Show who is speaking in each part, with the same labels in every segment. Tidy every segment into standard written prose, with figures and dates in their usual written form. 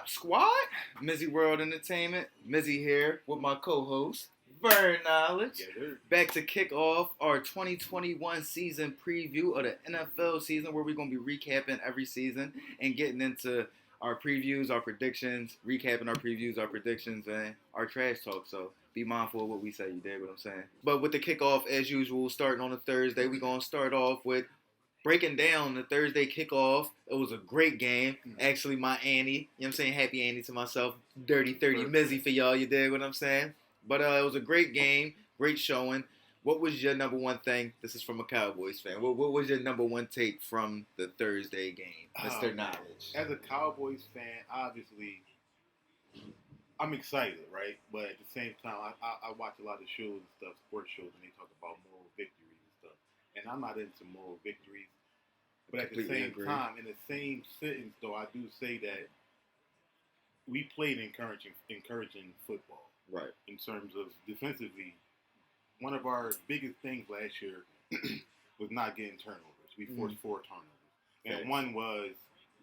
Speaker 1: up, squad? MizzyWorld Entertainment. Mizzy here with my co-host, Vern Knowledge. Back to kick off our 2021 season preview of the NFL season, where we're going to be recapping every season and getting into our previews, our predictions, recapping our previews, our predictions, and our trash talk. So be mindful of what we say, you dig what I'm saying? But with the kickoff, as usual, starting on a Thursday, we're going to start off with breaking down the Thursday kickoff. It was a great game. Actually, my Annie, you know what I'm saying? Happy Annie to myself. Dirty 30 Mizzy for y'all, you dig what I'm saying? But it was a great game, great showing. What was your number one thing? This is from a Cowboys fan. What was your number one take from the Thursday game, Mr. Knowledge?
Speaker 2: As a Cowboys fan, obviously, I'm excited, right? But at the same time, I watch a lot of shows and stuff, sports shows, and they talk about moral victories and stuff. And I'm not into moral victories. But at the same time, in the same sentence, though, I do say that we played encouraging football.
Speaker 1: Right.
Speaker 2: In terms of defensively, one of our biggest things last year was not getting turnovers. We forced 4 turnovers. And one was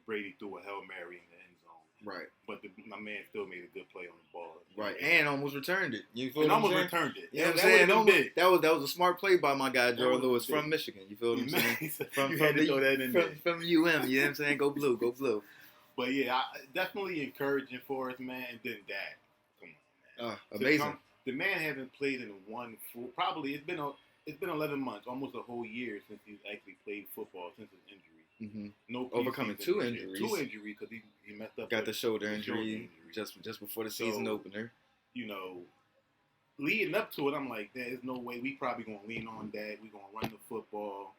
Speaker 2: Brady threw a Hail Mary in the end zone.
Speaker 1: Right.
Speaker 2: But my man still made a good play on the ball.
Speaker 1: Right. And almost returned it. You feel
Speaker 2: and
Speaker 1: what I'm
Speaker 2: almost
Speaker 1: saying?
Speaker 2: returned it.
Speaker 1: You know what I'm saying? That was a smart play by my guy, Joe Lewis, from Michigan. You feel what I'm saying? From UM, you know what I'm saying? Go blue, go blue.
Speaker 2: But yeah, definitely encouraging for us, man. And then that. Come on, man.
Speaker 1: Amazing.
Speaker 2: The man hasn't played in one full. Probably it's been 11 months, almost a whole year since he's actually played football since his injury.
Speaker 1: Mm-hmm.
Speaker 2: No,
Speaker 1: overcoming 2 injuries.
Speaker 2: 2 injuries because he messed up.
Speaker 1: Got the shoulder injury just before the season opener.
Speaker 2: You know, leading up to it, I'm like, there's no way we probably gonna lean on that. We gonna run the football,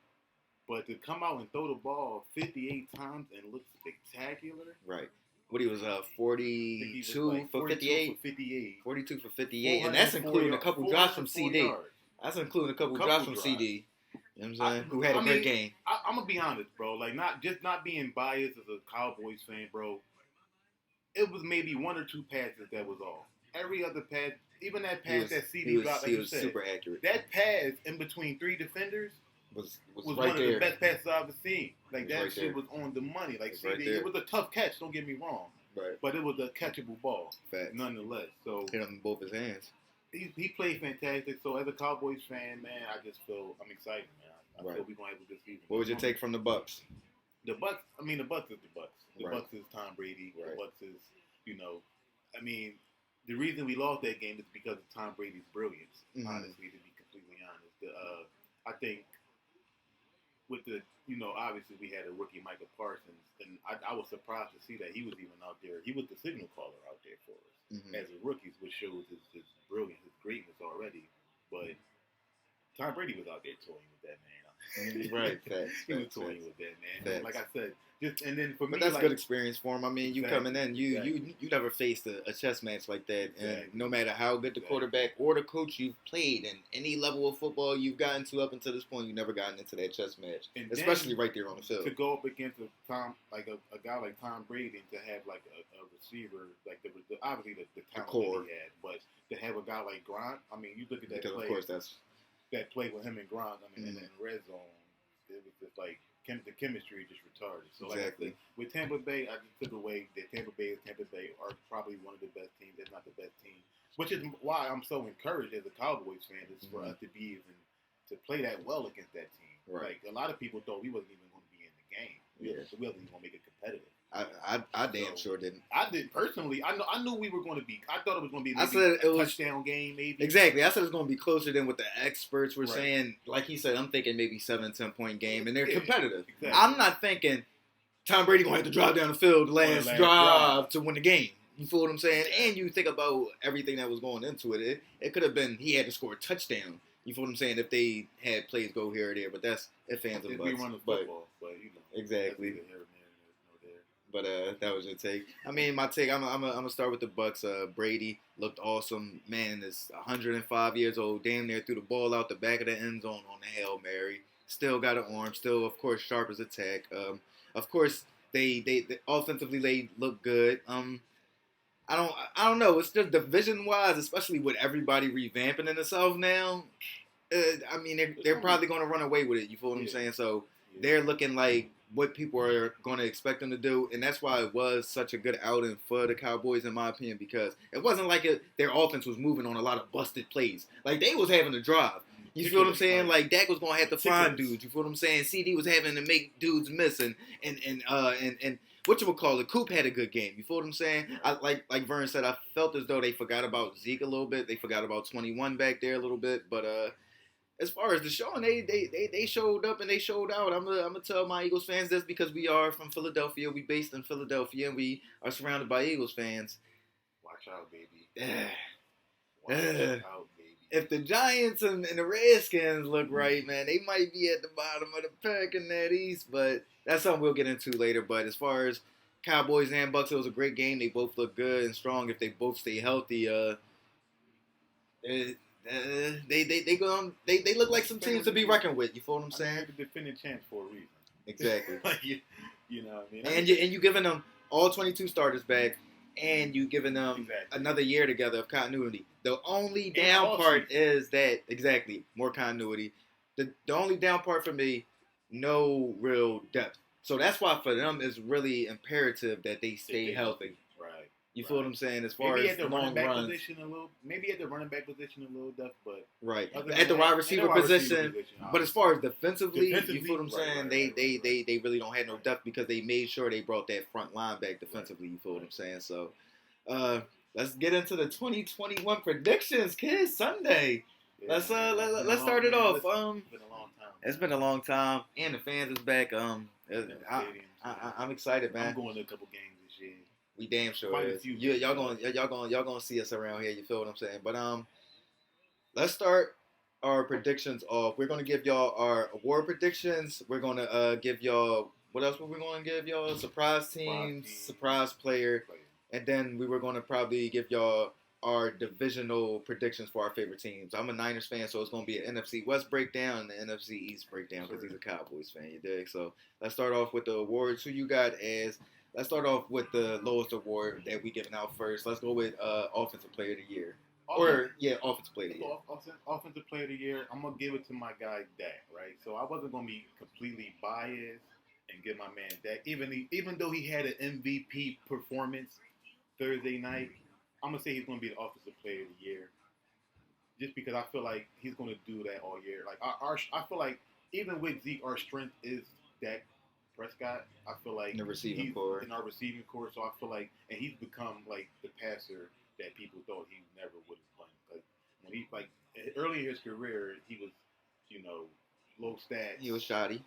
Speaker 2: but to come out and throw the ball 58 times and look spectacular.
Speaker 1: Right. What he was 42 for 58. 42 for 58, and that's including a couple drops from CD. That's including a couple drops from CD. You know what I'm saying? Who had a great game.
Speaker 2: I'm gonna be honest, bro. Like, not being biased as a Cowboys fan, bro. It was maybe 1 or 2 passes that was off. Every other pass, even that pass that CD dropped, like you said,
Speaker 1: super accurate.
Speaker 2: That pass in between 3 defenders was
Speaker 1: right
Speaker 2: one of
Speaker 1: there.
Speaker 2: the best passes I've ever seen. Like, that
Speaker 1: right
Speaker 2: shit was on the money. Like, CD,
Speaker 1: right there.
Speaker 2: it was a tough catch. Don't get me wrong.
Speaker 1: Right.
Speaker 2: But it was a catchable ball.
Speaker 1: Facts.
Speaker 2: Nonetheless. So
Speaker 1: hit him in both his hands.
Speaker 2: He played fantastic. So as a Cowboys fan, man, I just feel I'm excited, man. I feel we're gonna have a good season.
Speaker 1: What was your take from the Bucs?
Speaker 2: The Bucs. I mean, the Bucs is the Bucs. The
Speaker 1: right.
Speaker 2: Bucs is Tom Brady.
Speaker 1: Right.
Speaker 2: The Bucs is, I mean, the reason we lost that game is because of Tom Brady's brilliance. Mm-hmm. Honestly, to be completely honest, I think with the, obviously we had a rookie, Michael Parsons, and I was surprised to see that he was even out there. He was the signal caller out there for us as a rookie, which shows his brilliance, his greatness already. But Tom Brady was out there toying with that man.
Speaker 1: Right,
Speaker 2: he was toying with that man. Like I said, and then for me,
Speaker 1: that's good experience for him. I mean, you coming in, you never faced a chess match like that, and no matter how good the quarterback or the coach you've played in any level of football you've gotten to up until this point, you've never gotten into that chess match, and especially right there on the field.
Speaker 2: To go up against a guy like Tom Brady, and to have like a receiver like obviously the talent that he had, but to have a guy like Gronk, I mean, you look at that play.
Speaker 1: Of course, that
Speaker 2: play with him and Gronk, I mean, in the red zone, it was just like the chemistry just retarded. So
Speaker 1: exactly.
Speaker 2: Like with Tampa Bay, I just took away that Tampa Bay are probably one of the best teams, if not the best team. Which is why I'm so encouraged as a Cowboys fan, is for us to be even to play that well against that team.
Speaker 1: Right.
Speaker 2: Like, a lot of people thought we wasn't even going to be in the game.
Speaker 1: Yeah.
Speaker 2: So we wasn't even going to make it competitive.
Speaker 1: I damn sure didn't.
Speaker 2: I did personally. I knew we were going to be. I thought it was going to be. Touchdown game, maybe.
Speaker 1: Exactly. I said it's going to be closer than what the experts were saying. Like he said, I'm thinking maybe 7-10 point game, and they're competitive. Exactly. I'm not thinking Tom Brady going to have to drive down the field the last drive to win the game. You feel what I'm saying? And you think about everything that was going into it. It could have been he had to score a touchdown. You feel what I'm saying? If they had plays go here or there, but that's if fans of the Bucs.
Speaker 2: We run the football, but
Speaker 1: exactly. But that was your take. I mean, my take. I'm gonna start with the Bucs. Brady looked awesome. Man is 105 years old. Damn near threw the ball out the back of the end zone on the Hail Mary. Still got an arm. Still, of course, sharp as a tack. Of course, they offensively they look good. I don't know. It's just division wise, especially with everybody revamping in the South now. I mean, they're probably gonna run away with it. You feel what I'm saying? So they're looking like what people are going to expect them to do, and that's why it was such a good outing for the Cowboys, in my opinion, because it wasn't like their offense was moving on a lot of busted plays. Like, they was having to drive. You feel what I'm saying? Like, Dak was going to have to find dudes. You feel what I'm saying? CD was having to make dudes miss, and whatchamacallit, Coop had a good game. You feel what I'm saying? Like Vern said, I felt as though they forgot about Zeke a little bit. They forgot about 21 back there a little bit, but as far as the show, they showed up and they showed out. I'm gonna tell my Eagles fans this because we are from Philadelphia. We based in Philadelphia and we are surrounded by Eagles fans.
Speaker 2: Watch out, baby.
Speaker 1: Watch out, baby. If the Giants and the Redskins look right, man, they might be at the bottom of the pack in that East, but that's something we'll get into later. But as far as Cowboys and Bucs, it was a great game. They both look good and strong if they both stay healthy. They look like some teams to be reckoned with. You feel what I'm saying?
Speaker 2: They're the defending champs for a reason.
Speaker 1: Exactly.
Speaker 2: Like, you know what I mean?
Speaker 1: And you giving them all 22 starters back, and you giving them another year together of continuity. The only down part is that more continuity. The only down part for me, no real depth. So that's why for them it's really imperative that they stay healthy.
Speaker 2: Right.
Speaker 1: You feel what I'm saying? As far as the long runs.
Speaker 2: Maybe at the running back position a little depth, but
Speaker 1: right at the wide receiver position. But as far as defensively, you feel what I'm saying? They really don't have no depth because they made sure they brought that front line back defensively. You feel what I'm saying? So let's get into the 2021 predictions, kids. Sunday. Yeah, let's start it off. It's been a long time, and the fans is back. I'm excited, man.
Speaker 2: I'm going to a couple games this year.
Speaker 1: We damn sure is. Y'all gonna see us around here. You feel what I'm saying? But let's start our predictions off. We're gonna give y'all our award predictions. We're gonna give y'all what else were we gonna give y'all? Surprise team, surprise player, and then we were gonna probably give y'all our divisional predictions for our favorite teams. I'm a Niners fan, so it's gonna be an NFC West breakdown and an NFC East breakdown because he's a Cowboys fan. You dig? So let's start off with the awards. Who you got as? Let's start off with the lowest award that we giving out first. Let's go with Offensive Player of the Year. Offensive Player of the Year.
Speaker 2: Offensive Player of the Year, I'm going to give it to my guy, Dak, right? So I wasn't going to be completely biased and give my man Dak. Even though he had an MVP performance Thursday night, I'm going to say he's going to be the Offensive Player of the Year. Just because I feel like he's going to do that all year. Like I feel like even with Zeke, our strength is Dak Prescott. I feel like
Speaker 1: in our receiving core,
Speaker 2: so I feel like, and he's become like the passer that people thought he never would have played. Like when he early in his career, he was, low stats.
Speaker 1: He was shoddy.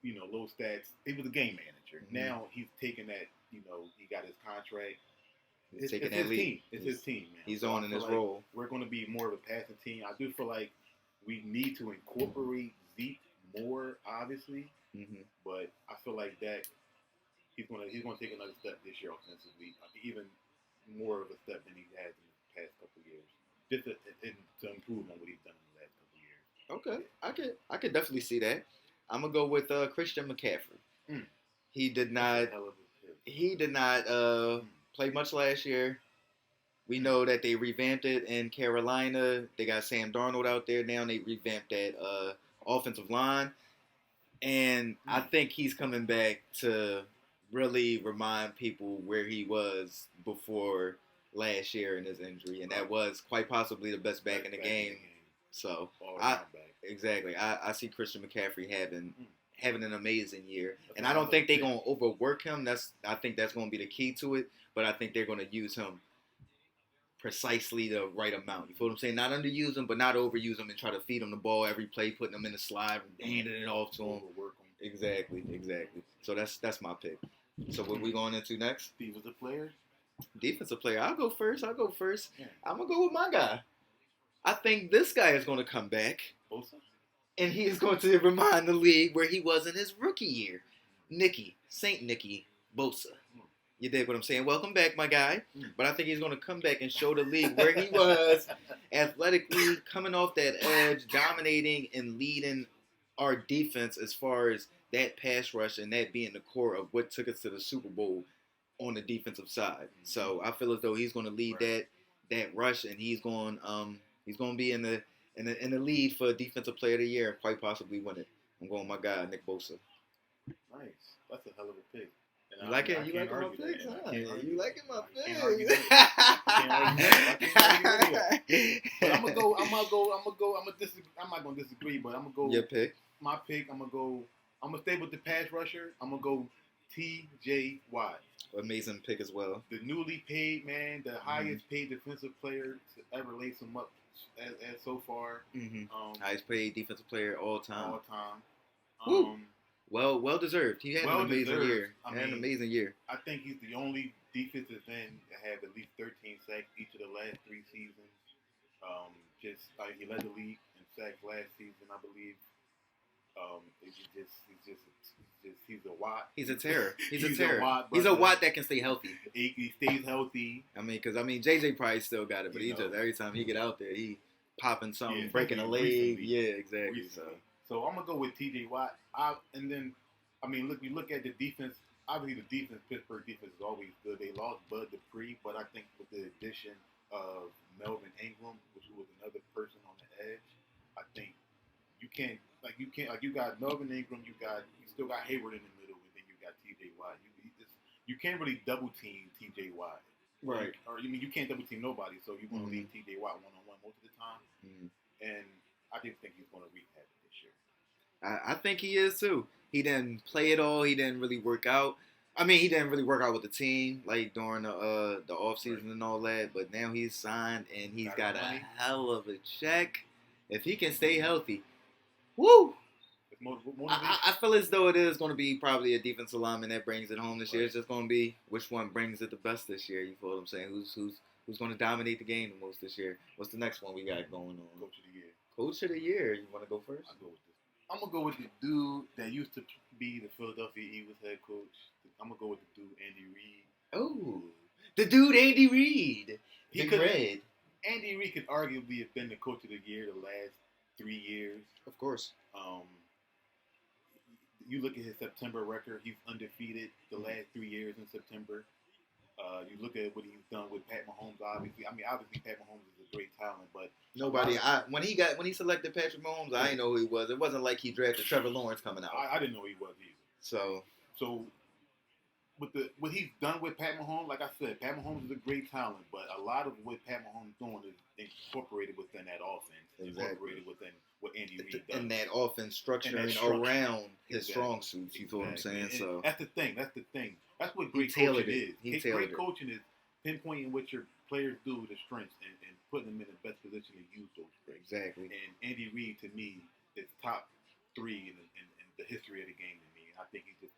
Speaker 2: Low stats. He was a game manager. Mm-hmm. Now he's taking that. He got his contract. It's his team. It's his team, man.
Speaker 1: He's on in his role.
Speaker 2: We're going to be more of a passing team. I do feel like we need to incorporate Zeke more, obviously. Mm-hmm. But I feel like that he's going to take another step this year offensively, even more of a step than he has in the past couple of years, just to improve on what he's done in the last couple of years.
Speaker 1: Okay, I could definitely see that. I'm gonna go with Christian McCaffrey. He did not play much last year. We know that they revamped it in Carolina. They got Sam Darnold out there now. And they revamped that offensive line. And I think he's coming back to really remind people where he was before last year in his injury. And that was quite possibly the best back in the game. So, I see Christian McCaffrey having an amazing year. And I don't think they're going to overwork him. I think that's going to be the key to it. But I think they're going to use him precisely the right amount. You feel what I'm saying? Not underuse him, but not overuse him and try to feed him the ball every play, putting him in the slide, handing it off to him. Exactly. So that's my pick. So what we going into next?
Speaker 2: Defensive player.
Speaker 1: I'll go first.
Speaker 2: Yeah.
Speaker 1: I'm going to go with my guy. I think this guy is going to come back.
Speaker 2: Bosa?
Speaker 1: And he is going to remind the league where he was in his rookie year. Saint Nicky Bosa. You dig what I'm saying? Welcome back, my guy. But I think he's going to come back and show the league where he was athletically, coming off that edge, dominating and leading our defense as far as that pass rush and that being the core of what took us to the Super Bowl on the defensive side. So I feel as though he's going to lead that rush, and he's going to be in the lead for Defensive Player of the Year and quite possibly win it. I'm going with my guy, Nick Bosa.
Speaker 2: Nice. That's a hell of a pick.
Speaker 1: You liking my picks, huh? You liking my picks?
Speaker 2: But I'm not gonna disagree, but I'm gonna go.
Speaker 1: Your pick.
Speaker 2: My pick. I'm gonna stay with the pass rusher. I'm gonna go TJ Watt.
Speaker 1: Amazing pick as well.
Speaker 2: The newly paid man, the highest paid defensive player to ever lace him up as so far.
Speaker 1: Highest paid defensive player all time. Well deserved. He had an amazing year. An amazing year.
Speaker 2: I think he's the only defensive end that had at least 13 sacks each of the last 3 seasons. Just like he led the league in sacks last season, I believe. He's a Watt.
Speaker 1: He's a terror. He's a
Speaker 2: Watt,
Speaker 1: he's a Watt that can stay healthy.
Speaker 2: He stays healthy.
Speaker 1: Because JJ probably still got it, but just every time he get out there, he popping something, breaking a leg.
Speaker 2: Recently.
Speaker 1: Yeah, exactly.
Speaker 2: So I'm gonna go with TJ Watt. Look at the defense. Obviously, the defense, Pittsburgh defense is always good. They lost Bud Dupree, but I think with the addition of Melvin Ingram, which was another person on the edge, I think you got Melvin Ingram, you still got Hayward in the middle, and then you got TJ Watt. You can't really double team TJ Watt,
Speaker 1: right?
Speaker 2: Or you can't double team nobody, so you're gonna leave TJ Watt one-on-one most of the time, and I just think he's gonna rehab it this year.
Speaker 1: I think he is too. He didn't play it all. He didn't really work out. He didn't really work out with the team like during the off season and all that. But now he's signed and he's got a hell of a check. If he can stay healthy, woo! I feel as though it is going to be probably a defensive lineman that brings it home this year. It's just going to be which one brings it the best this year. You feel what I'm saying? Who's going to dominate the game the most this year? What's the next one we got going on?
Speaker 2: Coach of the year.
Speaker 1: Coach of the year. You want to go first?
Speaker 2: I'll go with this. I'm going to go with the dude that used to be the Philadelphia Eagles head coach. I'm going to go with the dude, Andy Reid.
Speaker 1: Oh, the dude, Andy Reid.
Speaker 2: Andy Reid could arguably have been the coach of the year the last 3 years.
Speaker 1: Of course.
Speaker 2: You look at his September record, he's undefeated the last 3 years in September. You look at what he's done with Pat Mahomes, obviously. Obviously Pat Mahomes is a great talent, but
Speaker 1: when he selected Patrick Mahomes, I didn't know who he was. It wasn't like he drafted Trevor Lawrence coming out.
Speaker 2: I didn't know who he was either. So what he's done with Pat Mahomes, like I said, Pat Mahomes is a great talent, but a lot of what Pat Mahomes is doing is incorporated within that offense, incorporated within what Andy Reid does.
Speaker 1: And that offense structuring around his strong suits, you feel what I'm saying? So
Speaker 2: that's the thing. That's what great coaching is. Great coaching is pinpointing what your players do, their strengths, and putting them in the best position to use those strengths.
Speaker 1: Exactly.
Speaker 2: And Andy Reid, to me, is top 3 in the history of the game to me. And I think he's just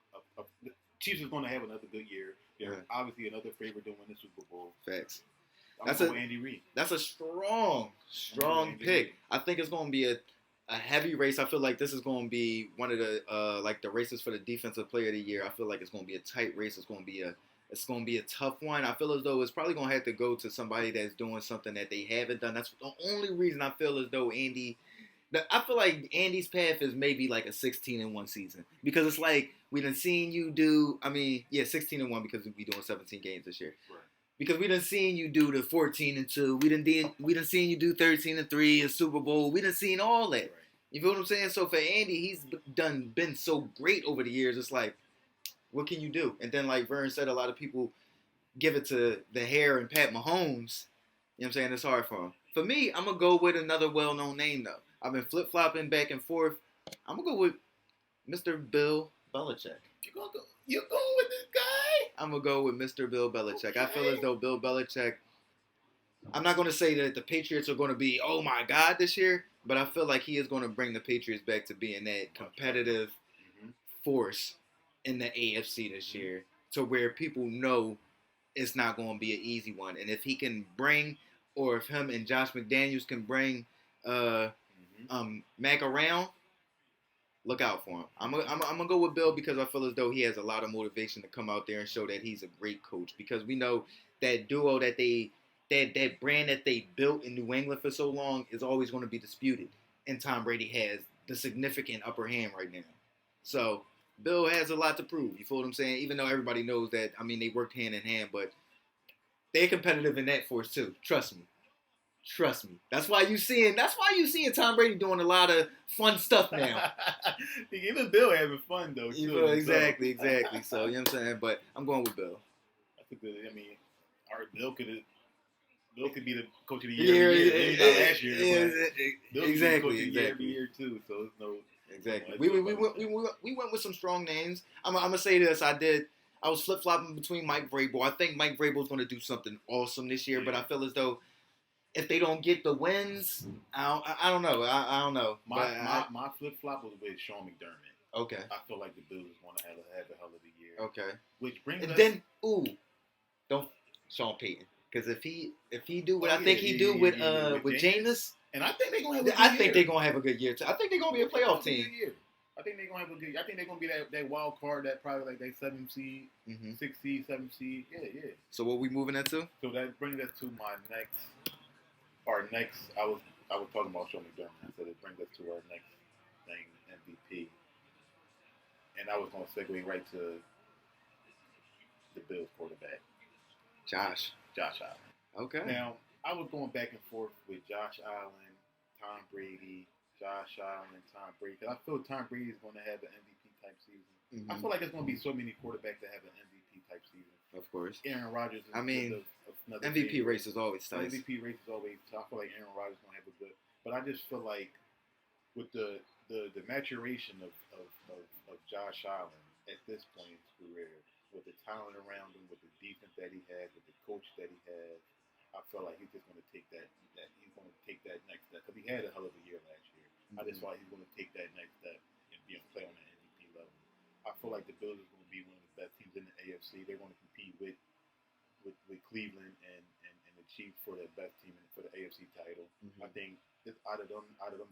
Speaker 2: the Chiefs is going to have another good year. They're obviously another favorite to win the Super Bowl.
Speaker 1: Facts.
Speaker 2: That's Andy Reid.
Speaker 1: That's a strong pick. I think it's going to be a heavy race. I feel like this is going to be one of the the races for the defensive player of the year. I feel like it's going to be a tight race. It's going to be a tough one. I feel as though it's probably going to have to go to somebody that's doing something that they haven't done. That's the only reason I feel as though I feel like Andy's path is maybe like a 16-1 season, because it's like we done seen you do. 16-1 because we doing 17 games this year.
Speaker 2: Right.
Speaker 1: Because we done seen you do the 14-2. We done seen you do 13-3, a Super Bowl. We done seen all that. Right. You feel what I'm saying? So for Andy, he's been so great over the years. It's like, what can you do? And then like Vern said, a lot of people give it to the hair and Pat Mahomes. You know what I'm saying? It's hard for him. For me, I'm going to go with another well-known name, though. I've been flip-flopping back and forth. I'm going to go with Mr. Bill Belichick.
Speaker 2: You going with this guy?
Speaker 1: I'm going to go with Mr. Bill Belichick.
Speaker 2: Okay.
Speaker 1: I feel as though Bill Belichick, I'm not going to say that the Patriots are going to be, oh my God, this year, but I feel like he is going to bring the Patriots back to being that competitive force in the AFC this year, to where people know it's not going to be an easy one. And if he can bring, or if him and Josh McDaniels can bring Mac around, look out for him. I'm gonna go with Bill because I feel as though he has a lot of motivation to come out there and show that he's a great coach, because we know that duo that that brand that they built in New England for so long is always going to be disputed, and Tom Brady has the significant upper hand right now. So Bill has a lot to prove. You feel what I'm saying? Even though everybody knows that, they worked hand in hand, but they're competitive in that force too. Trust me. Trust me. That's why you seeing Tom Brady doing a lot of fun stuff now.
Speaker 2: Even Bill having fun though.
Speaker 1: You
Speaker 2: Too,
Speaker 1: know, exactly. So you know what I'm saying? But I'm going with Bill.
Speaker 2: That's a good. I mean, Bill could be the coach of the year every year. Maybe not last year, but Bill could be the coach of the year every year too. So it's no.
Speaker 1: Exactly. We went with some strong names. I'm gonna say this. I was flip flopping between Mike Vrabel. I think Mike Vrabel's going to do something awesome this year, but I feel as though if they don't get the wins, I don't know. I don't know.
Speaker 2: My flip flop was with Sean McDermott.
Speaker 1: Okay.
Speaker 2: I feel like the Bills want to have a hell of a year.
Speaker 1: Okay.
Speaker 2: Which brings us.
Speaker 1: Then don't Sean Payton, because if he do what I think he do with Jameis,
Speaker 2: and I think they're gonna have.
Speaker 1: I think they're gonna have a good year too. I think they're gonna be a playoff team.
Speaker 2: I think they're gonna have a good. I think they're gonna be that wild card, that probably like that 7 seed, 6 seed, 7 seed. Yeah.
Speaker 1: So what we moving into?
Speaker 2: So that brings us to my next. Our next, I was talking about Sean McDermott. I said it brings us to our next thing, MVP, and I was gonna segue right to the Bills quarterback, Josh Allen.
Speaker 1: Okay.
Speaker 2: Now I was going back and forth with Josh Allen, Tom Brady. Josh Allen, Tom Brady. Because I feel Tom Brady is going to have an MVP type season. Mm-hmm. I feel like there's going to be so many quarterbacks that have an MVP type season.
Speaker 1: Of course.
Speaker 2: Aaron Rodgers.
Speaker 1: MVP race is always tight.
Speaker 2: MVP race is always tough. I feel like Aaron Rodgers is going to have a good. But I just feel like with the maturation of Josh Allen at this point in his career, with the talent around him, with the defense that he has, with the coach that he has, I feel like he's just going to take that he's going to take that next step, because he had a hell of a year last year. I just thought he's going to take that next step and play on the MVP level. I feel like the Bills is going to be one of the best teams in the AFC. They're going to compete with Cleveland and the Chiefs for the best team for the AFC title. Mm-hmm. I think out of them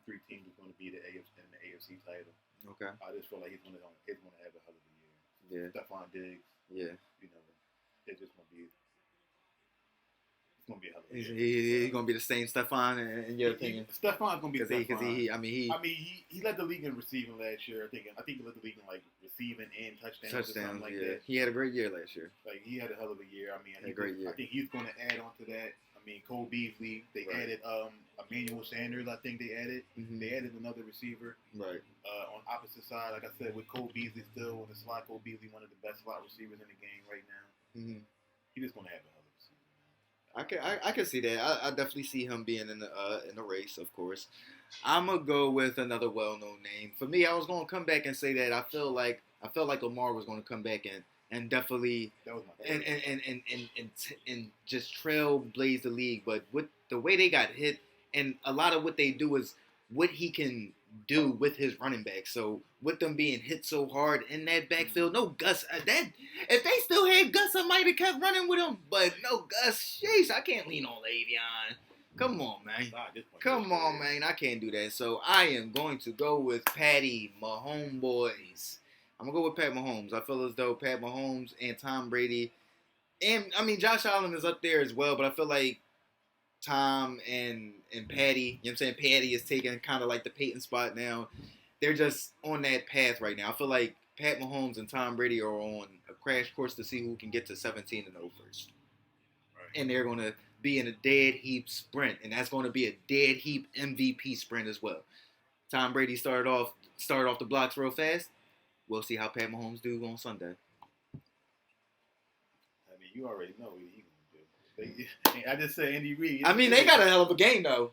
Speaker 2: 3 teams is going to be the AFC title. Okay. I just feel like he's going to have a hell of a year. Yeah. Stephon Diggs. Yeah. You know, it's just going to be. It's gonna be a hell of a year.
Speaker 1: He's gonna be the same Stephon in your opinion.
Speaker 2: Stephon's gonna be Stephon.
Speaker 1: Because
Speaker 2: he led the league in receiving last year. I think he led the league in like receiving and touchdowns or something like that.
Speaker 1: He had a great year last year.
Speaker 2: Like he had a hell of a year. I mean,
Speaker 1: great year.
Speaker 2: I think he's gonna add on to that. I mean, Cole Beasley. They added Emmanuel Sanders. I think they added. Mm-hmm. They added another receiver. Right. On opposite side, like I said, with Cole Beasley still on the slot. Cole Beasley, one of the best slot receivers in the game right now. Mm-hmm. He's just gonna have a hell of a season.
Speaker 1: I can see that. I definitely see him being in the race, of course. I'm gonna go with another well-known name. For me, I was gonna come back and say that I feel like Lamar was gonna come back and definitely and just trailblaze the league. But with the way they got hit, and a lot of what they do is what he can do with his running back. So with them being hit so hard in that backfield, no Gus. If they still had Gus, I might have kept running with him. But no Gus, sheesh, I can't lean on Le'Veon. Come on, man. Come on, man. I can't do that. So I am going to go with Patty Mahomes boys. I'm gonna go with Pat Mahomes. I feel as though Pat Mahomes and Tom Brady, and I mean Josh Allen is up there as well, but I feel like Tom and Patty, you know what I'm saying? Patty is taking kind of like the Peyton spot now. They're just on that path right now. I feel like Pat Mahomes and Tom Brady are on a crash course to see who can get to 17-0 first. Right. And they're going to be in a dead heap sprint, and that's going to be a dead heap MVP sprint as well. Tom Brady started off the blocks real fast. We'll see how Pat Mahomes do on Sunday.
Speaker 2: I mean, you already know what he's going to do. I just said Andy Reid.
Speaker 1: I mean, they got a hell of a game though.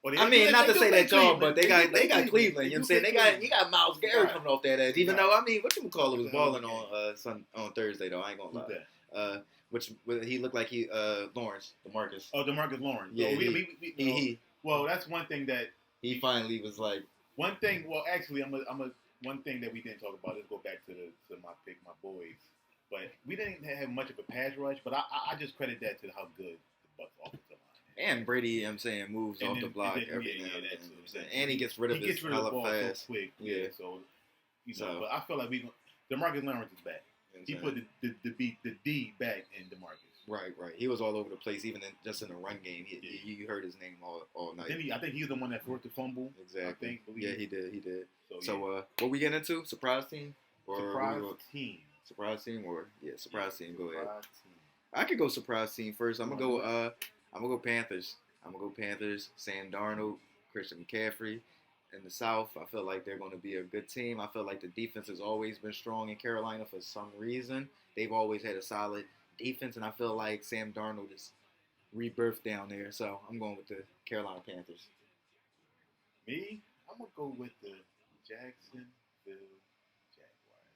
Speaker 1: I mean, not to say that y'all, but they got Cleveland. You know what I'm saying? You got Myles Garrett coming off that edge. Even though I mean, whatchamacallit was balling on Thursday though. I ain't gonna lie. Which he looked like Lawrence, DeMarcus.
Speaker 2: Oh, DeMarcus Lawrence.
Speaker 1: Yeah,
Speaker 2: well, that's one thing that
Speaker 1: he finally was like.
Speaker 2: One thing. Well, actually, one thing that we didn't talk about. Let's go back to my pick, my boys. But we didn't have much of a pass rush. But I just credit that to how good the Bucs offensive line.
Speaker 1: And Brady, you know what I'm saying, moves off the block every now and then. And he gets rid of his hella fast.
Speaker 2: So quick. Yeah. So, but I feel like DeMarcus Lawrence is back. He put the D back in DeMarcus.
Speaker 1: Right. He was all over the place, even just in the run game. You heard his name all night.
Speaker 2: I think he's the one that forced the fumble.
Speaker 1: Exactly. He did. So what we getting into? Surprise team?
Speaker 2: Surprise team.
Speaker 1: Surprise team surprise team. Go ahead. I could go surprise team first. I'm gonna go Panthers. I'm going to go Panthers. Sam Darnold, Christian McCaffrey. In the South, I feel like they're going to be a good team. I feel like the defense has always been strong in Carolina for some reason. They've always had a solid defense, and I feel like Sam Darnold is rebirthed down there. So I'm going with the Carolina Panthers.
Speaker 2: Me, I'm going to go with the Jacksonville Jaguars.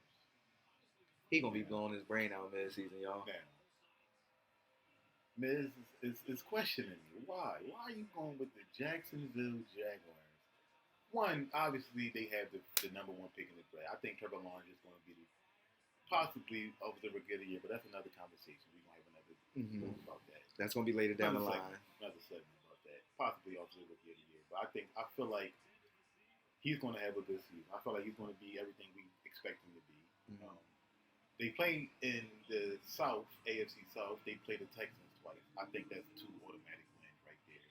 Speaker 1: He going to be blowing his brain out mid-season, y'all.
Speaker 2: Now, Miz is questioning me. Why? Why are you going with the Jacksonville Jaguars? One, obviously, they have the number one pick in the draft. I think Trevor Lawrence is going to be possibly over the rookie of the year, but that's another conversation. We're going to have another about that.
Speaker 1: That's going to be later down the line.
Speaker 2: Another segment about that. Possibly over the rookie of the year. But I feel like he's going to have a good season. I feel like he's going to be everything we expect him to be. They play in the South, AFC South. They play the Texans twice. I think that's 2 automatic wins right there.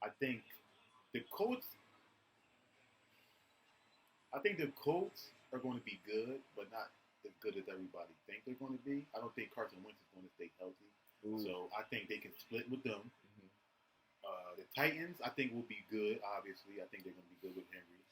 Speaker 2: I think the Colts are going to be good, but not as good as everybody think they're going to be. I don't think Carson Wentz is going to stay healthy. Ooh. So I think they can split with them. The Titans, I think, will be good, obviously. I think they're going to be good with Henry.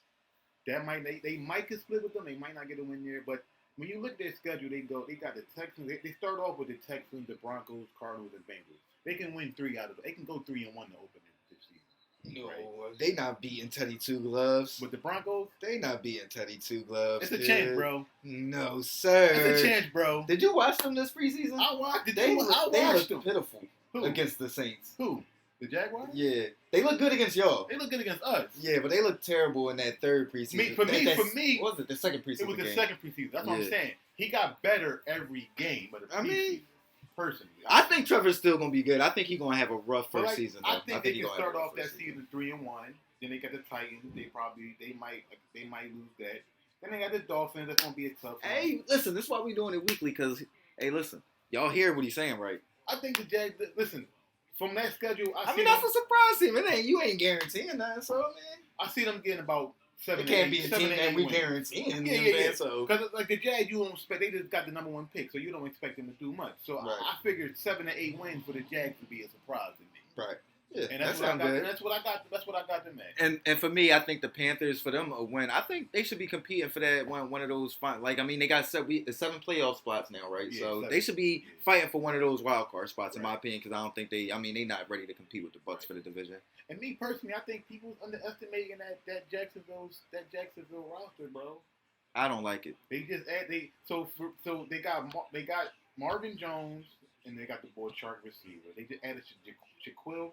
Speaker 2: They might can split with them. They might not get a win there. But when you look at their schedule, they got the Texans. They start off with the Texans, the Broncos, Cardinals, and Bengals. They can win 3 out of it. They can go 3-1 to open this season.
Speaker 1: No,
Speaker 2: right?
Speaker 1: They not beating Teddy Two Gloves.
Speaker 2: With the Broncos?
Speaker 1: They not beating Teddy Two Gloves.
Speaker 2: It's a chance, bro.
Speaker 1: No, sir.
Speaker 2: It's a chance, bro.
Speaker 1: Did you watch them this preseason?
Speaker 2: I watched them.
Speaker 1: They
Speaker 2: watched them.
Speaker 1: Pitiful. Who? Against the Saints.
Speaker 2: Who? The Jaguars?
Speaker 1: Yeah. They look good against y'all.
Speaker 2: They look good against us.
Speaker 1: Yeah, but they look terrible in that third preseason.
Speaker 2: For me,
Speaker 1: what was it? The second preseason.
Speaker 2: It was the second preseason. That's what I'm saying. He got better every game, but personally,
Speaker 1: I think Trevor's still gonna be good. I think he's gonna have a rough first season. Though.
Speaker 2: I think they can start off that season 3-1. Then they got the Titans. They might lose that. Then they got the Dolphins. That's gonna be a tough one.
Speaker 1: Hey, listen, this is why we doing it weekly. Cause listen, y'all hear what he's saying, right?
Speaker 2: I think the Jags. Listen, from that schedule,
Speaker 1: I mean that's a surprise team. You ain't guaranteeing that. So man,
Speaker 2: I see them getting about 7.
Speaker 1: It can't be a team that we guaranteeing. Yeah. So
Speaker 2: because like the Jags, you don't expect they just got the number 1 pick, so you don't expect them to do much. So right. I figured 7 to 8 wins for the Jags would be a surprise to me.
Speaker 1: Right. Yeah,
Speaker 2: and that's what I got. And that's what I got. That's what I got them at.
Speaker 1: And for me, I think the Panthers, for them a win, I think they should be competing for that one of those. They got 7 playoff spots now, right? Yeah, so they should be fighting for one of those wild card spots, in my opinion, because I don't think they're not ready to compete with the Bucs for the division.
Speaker 2: And me personally, I think people's underestimating that Jacksonville roster, bro.
Speaker 1: I don't like it.
Speaker 2: They just they got Marvin Jones and they got the boy Shark receiver. They just added Shaquille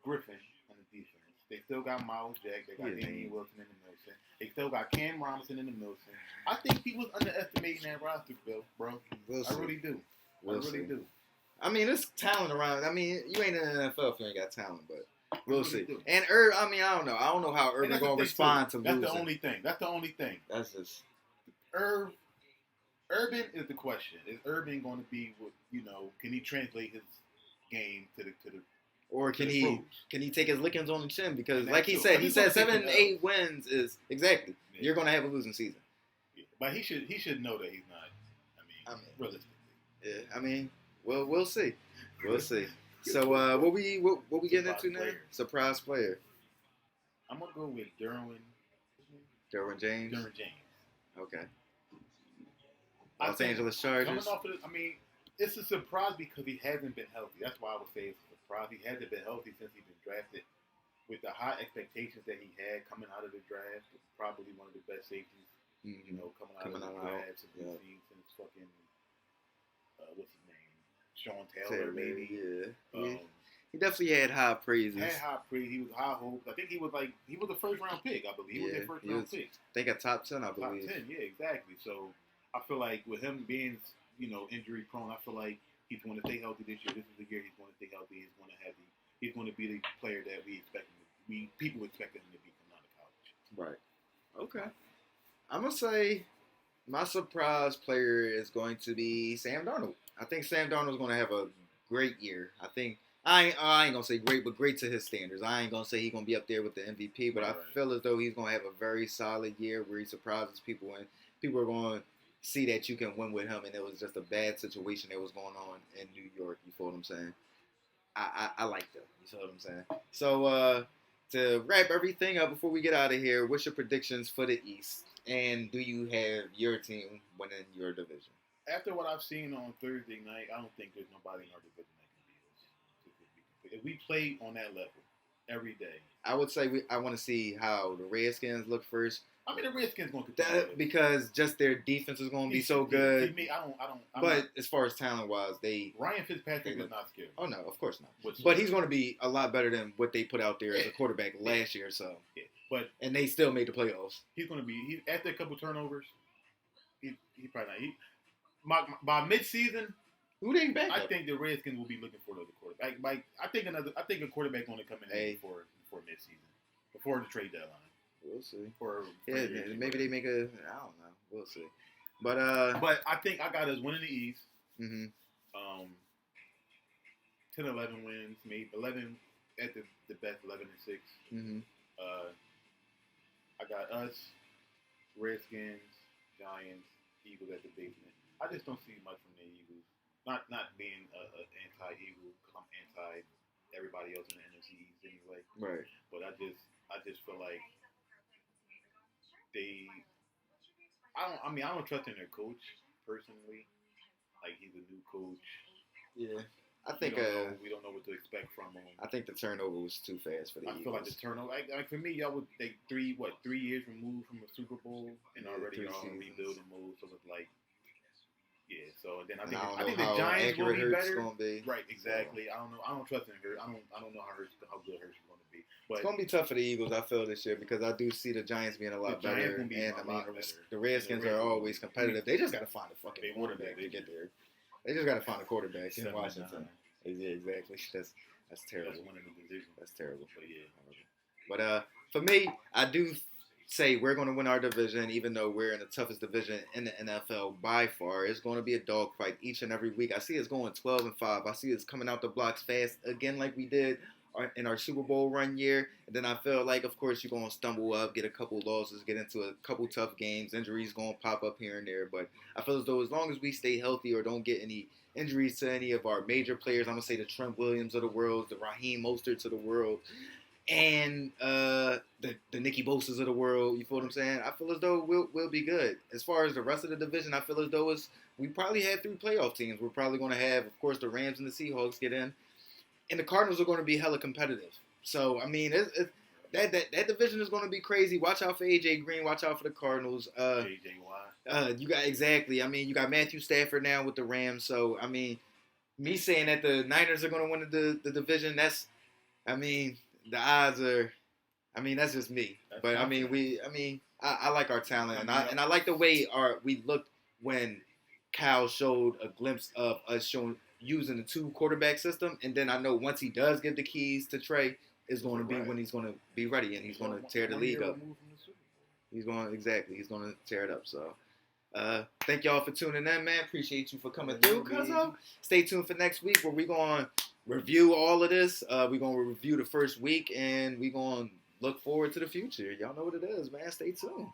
Speaker 2: Griffin on the defense. They still got Miles Jack. They got Damian Wilson in the Milton. They still got Cam Robinson in the Milton. I think people's underestimating that roster, bro. I really do. I really do.
Speaker 1: I mean, there's talent around. I mean, you ain't in the NFL if you ain't got talent, but we'll see.
Speaker 2: Do.
Speaker 1: And I don't know. I don't know how Urban's going to respond to losing.
Speaker 2: That's the only thing.
Speaker 1: That's just...
Speaker 2: Urban is the question. Is Urban going to be, can he translate his game to the
Speaker 1: or can he take his lickings on the chin? Because like he said 7 8 wins is exactly. Yeah. You're going to have a losing season.
Speaker 2: Yeah. But he should know that he's not. I mean realistically.
Speaker 1: Yeah. I mean, well, we'll see. We'll see. So what we getting into now? Surprise player.
Speaker 2: I'm gonna go with Derwin
Speaker 1: James. Okay. Los Angeles Chargers.
Speaker 2: Coming off of it's a surprise because he hasn't been healthy. That's why I would say it's a surprise. He hasn't been healthy since he's been drafted. With the high expectations that he had coming out of the draft, probably one of the best safeties. Coming out of the draft since fucking what's his name? Sean Taylor, maybe.
Speaker 1: Yeah. He definitely had high praises.
Speaker 2: He was high hopes. I think he was a first round pick, I believe. He was their first round pick.
Speaker 1: I think a top 10, I believe.
Speaker 2: Top 10, yeah, exactly. So I feel like with him being, injury prone, I feel like he's going to stay healthy this year. This is the year he's going to stay healthy. He's going to be the player that people expect him to be coming out of college.
Speaker 1: Right. Okay. I'm gonna say my surprise player is going to be Sam Darnold. I think Sam Darnold's going to have a great year. I think I ain't gonna say great, but great to his standards. I ain't gonna say he's gonna be up there with the MVP, but I feel as though he's gonna have a very solid year where he surprises people and people are going to see that you can win with him, and it was just a bad situation that was going on in New York. You feel what I'm saying? I like them. You see what I'm saying? So to wrap everything up before we get out of here, what's your predictions for the East? And do you have your team winning your division?
Speaker 2: After what I've seen on Thursday night, I don't think there's nobody in our division that can beat us. If we play on that level every day,
Speaker 1: I would say I want to see how the Redskins look first.
Speaker 2: I mean, the Redskins going to continue
Speaker 1: because just their defense is going to be so good.
Speaker 2: But
Speaker 1: as far as talent wise,
Speaker 2: Ryan Fitzpatrick was not scary.
Speaker 1: Oh no, of course not. But he's going to be a lot better than what they put out there as a quarterback last year. So, and they still made the playoffs.
Speaker 2: He's going to be after a couple turnovers. He probably not. By mid-season,
Speaker 1: who they back?
Speaker 2: I think the Redskins will be looking for another quarterback. I think a quarterback going to come in before mid-season, before the trade deadline.
Speaker 1: We'll see.
Speaker 2: Maybe
Speaker 1: they make a. I don't know. We'll see. But
Speaker 2: I think I got us winning the East. 10, 11 wins, maybe 11 at the best, 11 and 6. I got us, Redskins, Giants, Eagles at the basement. I just don't see much from the Eagles. Not being an anti-Eagle because I'm anti everybody else in the NFC East anyway.
Speaker 1: Right.
Speaker 2: But I just feel like I don't trust in their coach personally. Like he's a new coach.
Speaker 1: Yeah. I think
Speaker 2: we don't know what to expect from him.
Speaker 1: I think the turnover was too fast for the Eagles.
Speaker 2: I feel like the turnover. Like for me, y'all would take 3 years removed from a Super Bowl and already y'all in rebuilding mode. So it's like, yeah. So then I think the Giants will be better. Right, exactly. I don't know. I don't trust in Hurts. I don't know how good Hurts is going to be. But
Speaker 1: it's going to be tough for the Eagles, I feel, this year because I do see the Giants being a lot better. And the Redskins are always competitive. They just got to find a fucking quarterback to get there. They just got to find a quarterback in Washington. Yeah, exactly. That's terrible.
Speaker 2: That's winning the division.
Speaker 1: That's terrible.
Speaker 2: But yeah.
Speaker 1: But for me, I do say we're going to win our division, even though we're in the toughest division in the NFL by far. It's going to be a dogfight each and every week. I see it's going 12-5. I see it's coming out the blocks fast again, like we did in our Super Bowl run year. And then I feel like, of course, you're going to stumble up, get a couple losses, get into a couple tough games. Injuries going to pop up here and there. But I feel as though as long as we stay healthy or don't get any injuries to any of our major players, I'm going to say the Trent Williams of the world, the Raheem Mosterts of the world, and the Nicky Bosas of the world, you feel what I'm saying? I feel as though we'll be good. As far as the rest of the division, I feel as though we probably have 3 playoff teams. We're probably going to have, of course, the Rams and the Seahawks get in. And the Cardinals are going to be hella competitive. So, I mean, that division is going to be crazy. Watch out for A.J. Green. Watch out for the Cardinals.
Speaker 2: A.J. Watt.
Speaker 1: You got Matthew Stafford now with the Rams. So, I mean, me saying that the Niners are going to win the division, the odds are, that's just me. But, I like our talent. And I like the way we looked when Kyle showed a glimpse of us using the 2 quarterback system, and then I know once he does give the keys to Trey, is going to be when he's going to be ready and he's going to tear the league up. He's going to tear it up. So, thank y'all for tuning in, man. Appreciate you for coming through, cuzzo. Stay tuned for next week where we're going to review all of this. We're going to review the first week, and we're going to look forward to the future. Y'all know what it is, man. Stay tuned.